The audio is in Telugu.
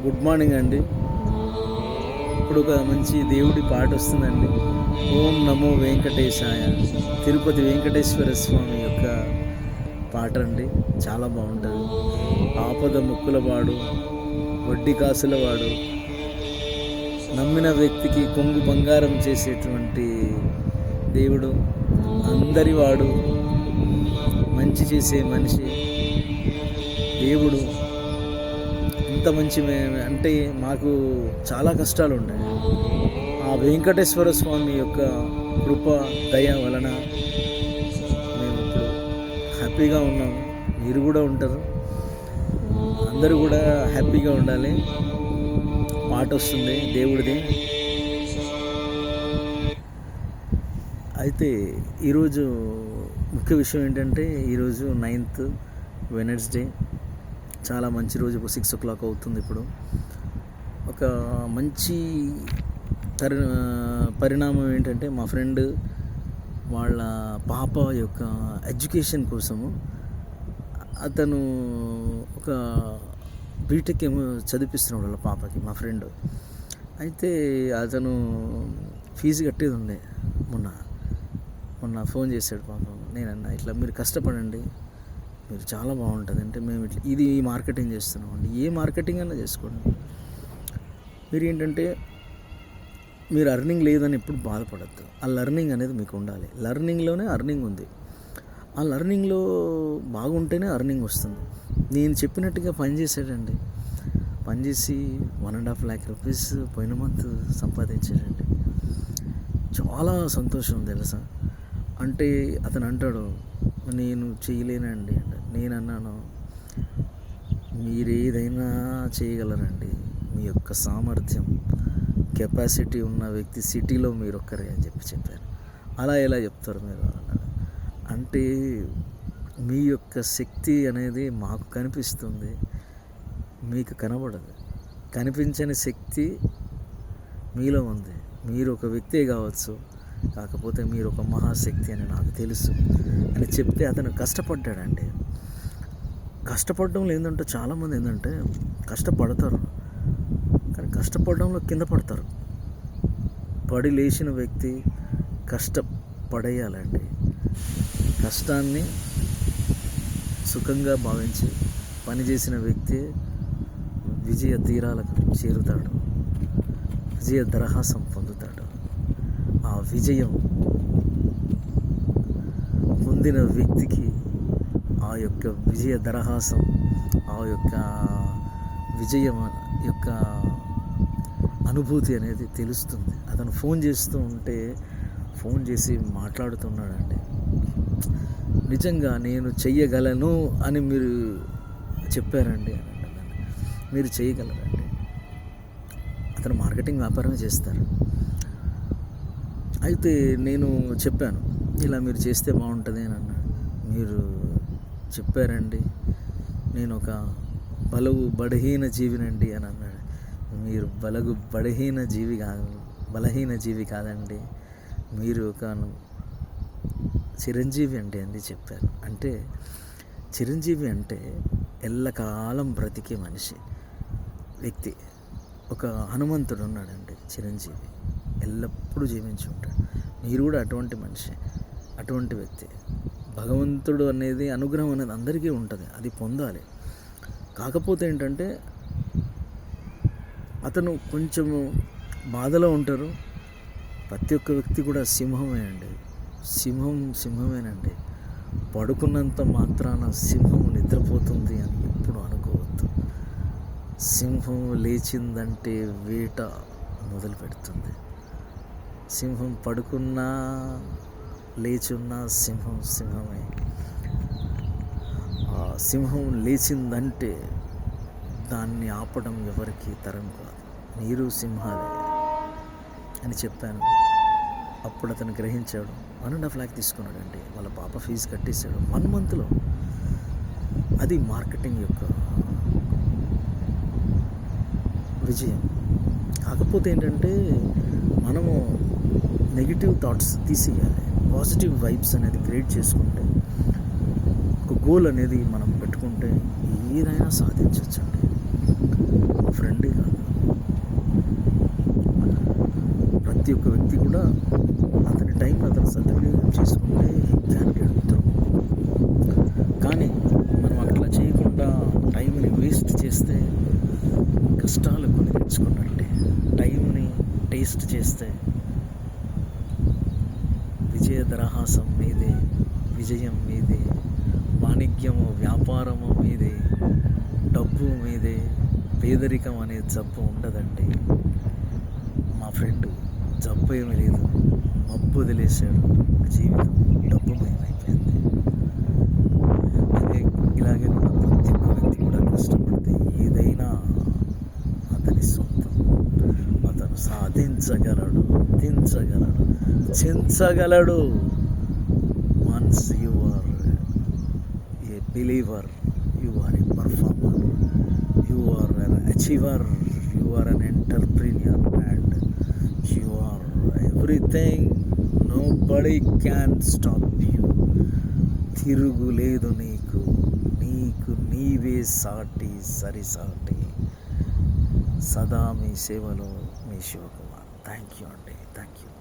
గుడ్ మార్నింగ్ అండి. ఇప్పుడు ఒక మంచి దేవుడి పాట వస్తుందండి. ఓం నమో వెంకటేశాయ. తిరుపతి వెంకటేశ్వర స్వామి యొక్క పాట అండి. చాలా బాగుంటుంది. ఆపద ముక్కులవాడు, వడ్డీ కాసులవాడు, నమ్మిన వ్యక్తికి కొంగు బంగారం చేసేటువంటి దేవుడు, అందరివాడు, మంచి చేసే మనిషి దేవుడు. ఇంత మంచి అంటే మాకు చాలా కష్టాలు ఉన్నాయి. ఆ వెంకటేశ్వర స్వామి యొక్క కృప దయ వలన మేము ఇప్పుడు హ్యాపీగా ఉన్నాము. మీరు కూడా ఉంటారు, అందరూ కూడా హ్యాపీగా ఉండాలి. పాట వస్తుంది దేవుడిది. అయితే ఈరోజు ముఖ్య విషయం ఏంటంటే, ఈరోజు 9th వెడ్నెస్డే. చాలా మంచి రోజు. 6 o'clock అవుతుంది. ఇప్పుడు ఒక మంచి పరిణామం ఏంటంటే, మా ఫ్రెండ్ వాళ్ళ పాప యొక్క ఎడ్యుకేషన్ కోసము అతను ఒక బీటెక్ ఏమో చదివిస్తున్నాడు వాళ్ళ పాపకి, మా ఫ్రెండ్. అయితే అతను ఫీజు కట్టేది ఉండే. మొన్న ఫోన్ చేశాడు పాపం. నేనన్నా, ఇట్లా మీరు కష్టపడండి, మీరు చాలా బాగుంటుంది అంటే, మేము ఇట్లా ఇది మార్కెటింగ్ చేస్తున్నాం అండి. ఏ మార్కెటింగ్ అన్నా చేసుకోండి. మీరు ఏంటంటే, మీరు అర్నింగ్ లేదని ఎప్పుడు బాధపడద్దు. ఆ లర్నింగ్ అనేది మీకు ఉండాలి. లర్నింగ్లోనే అర్నింగ్ ఉంది. ఆ లర్నింగ్లో బాగుంటేనే అర్నింగ్ వస్తుంది. నేను చెప్పినట్టుగా పనిచేసాడండి. పనిచేసి 1.5 lakh rupees పోయిన మంత్ సంపాదించాడండి. చాలా సంతోషం తెలుసా. అంటే అతను అంటాడు, నేను చేయలేనండి అంటే. నేను అన్నాను, మీరు ఏదైనా చేయగలరండి. మీ యొక్క సామర్థ్యం, కెపాసిటీ ఉన్న వ్యక్తి సిటీలో మీరు ఒక్కరే అని చెప్పాను. అలా ఎలా చెప్తారు మీరు అన్నాడు. అంటే మీ యొక్క శక్తి అనేది మాకు కనిపిస్తుంది, మీకు కనబడదు. కనిపించని శక్తి మీలో ఉంది. మీరు ఒక వ్యక్తే కావచ్చు, కాకపోతే మీరు ఒక మహాశక్తి అని నాకు తెలుసు అని చెప్తే అతను కష్టపడ్డాడండి. కష్టపడడంలో ఏంటంటే, చాలామంది ఏంటంటే కష్టపడతారు, కానీ కష్టపడడంలో కింద పడతారు. పడి లేచిన వ్యక్తి కష్టపడేయాలండి. కష్టాన్ని సుఖంగా భావించి పనిచేసిన వ్యక్తి విజయ తీరాలకు చేరుతాడు, విజయ దరహాసం పొందుతాడు. ఆ విజయం పొందిన వ్యక్తికి ఆ యొక్క విజయ దరహాసం, ఆ యొక్క విజయం యొక్క అనుభూతి అనేది తెలుస్తుంది. అతను ఫోన్ చేస్తూ ఉంటే, ఫోన్ చేసి మాట్లాడుతున్నాడండి. నిజంగా నేను చెయ్యగలను అని మీరు చెప్పారండి అని అంటున్నాను. మీరు చేయగలరండి. అతను మార్కెటింగ్ వ్యాపారమే చేస్తారు. అయితే నేను చెప్పాను, ఇలా మీరు చేస్తే బాగుంటుంది అని అన్నాడు. మీరు చెప్పారండి, నేను ఒక బలహీన జీవినండి అని అన్నాడు. మీరు బలహీన జీవి కాదండి, మీరు ఒక చిరంజీవి అండి చెప్పారు. అంటే చిరంజీవి అంటే ఎల్లకాలం బ్రతికే మనిషి వ్యక్తి. ఒక హనుమంతుడు ఉన్నాడండి, చిరంజీవి, ఎల్లప్పుడూ జీవించి ఉంటాడు. మీరు కూడా అటువంటి మనిషి, అటువంటి వ్యక్తి. భగవంతుడు అనేది, అనుగ్రహం అనేది అందరికీ ఉంటుంది, అది పొందాలి. కాకపోతే ఏంటంటే, అతను కొంచెము బాధలో ఉంటారు. ప్రతి ఒక్క వ్యక్తి కూడా సింహమే అండి. సింహమేనండి. పడుకున్నంత మాత్రాన సింహం నిద్రపోతుంది అని ఎప్పుడు అనుకోవద్దు. సింహం లేచిందంటే వేట మొదలు పెడుతుంది. సింహం పడుకున్నా లేచున్నా సింహమే. ఆ సింహం లేచిందంటే దాన్ని ఆపడం ఎవరికి తరం కాదు. మీరు సింహాలే అని చెప్పాను. అప్పుడు అతను గ్రహించాడు. 1.5 lakh తీసుకున్నాడండి. వాళ్ళ పాప ఫీజు కట్టేశాడు 1 monthలో. అది మార్కెటింగ్ యొక్క విజయం. కాకపోతే ఏంటంటే, మనము నెగిటివ్ థాట్స్ తీసేయాలి, పాజిటివ్ వైబ్స్ అనేది క్రియేట్ చేసుకుంటే, ఒక గోల్ అనేది మనం పెట్టుకుంటే ఏదైనా సాధించవచ్చండి. మా ఫ్రెండ్ టేస్ట్ చేస్తే కష్టాలు కొని తెచ్చుకున్నట్టే. టైంని టేస్ట్ చేస్తే విజయదరహాసం మీదే, విజయం మీదే, వాణిజ్యము వ్యాపారము మీదే, డబ్బు మీదే. పేదరికం అనే జబ్బు ఉండదండి. మా ఫ్రెండ్ జబ్బు ఏమీ లేదు, మబ్బు వదిలేశాడు, జీవితం డబ్బుమయమైపోయింది. అదే ఇలాగే కూడా ప్రతి ఒక్క వ్యక్తి కూడా కష్టపడితే ఏదైనా అతని సొంతం. అతను సాధించగలడు, చించగలడు. Once you are a believer, you are a performer, you are an achiever, you are an entrepreneur, and you are everything. Nobody can stop you. తిరుగులేదు నీకు నీవే సాటి సరిసాటి. సదా మీ సేవలో మీ శివకుమార్. థ్యాంక్ యూ అండి, థ్యాంక్ యూ.